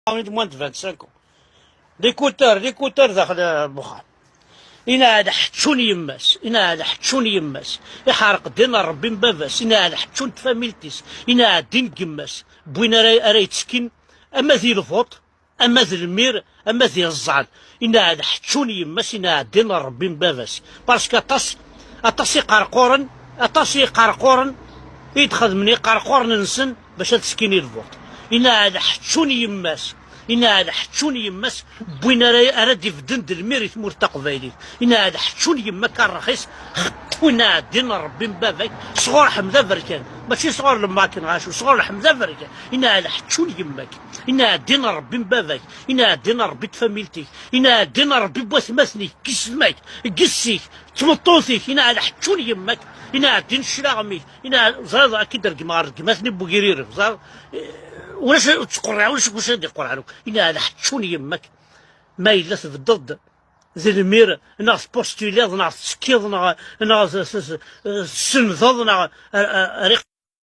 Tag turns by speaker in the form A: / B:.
A: موان دو 25 ليكوتور داخل المخام. إنا هذا حتشون يماس، إنا هذا حتشون يماس، يحرق دينا ربي مباباس، إنا هذا حتشون تفاميلتيس، إنا هذا دين كماس، بوين راي تسكن، أما ذي الفوط، أما ذي المير، أما ذي الزعل، إنا هذا حتشون يماس، إنا هذا دينا ربي مباباس، باسكو أطاس قرقورن، يدخل مني قرقورن نسن باش تسكيني الفوط، إنا هذا حتشون يماس. إنا هذا حتشون يماس بوين أراد يفدن المير ثمور تقبايلي. إنا هذا حتشون يما كان رخيص وإنا دينا ربي مباباك صغور حمزة فركان ماشي صغور لما كان غاشو صغور حمزة فركان. إنا هذا حتشون يماك، إنا دينا ربي مباباك، إنا دينا ربي تفاميلتيك، إنا دينا ربي بوثماثني كسماك قسيك تمطوثيك. إنا هذا حتشون يماك، إنا دين الشلاغمي، إنا زاد أكيد رقماثني بوغيرير زاد ولاش تقرع واش غادي يقرع له. إنا هذا حتشون يماك ما إلا تبدد ذي المير ناس بوستيليض ناس سكيض ناس سنفض ناس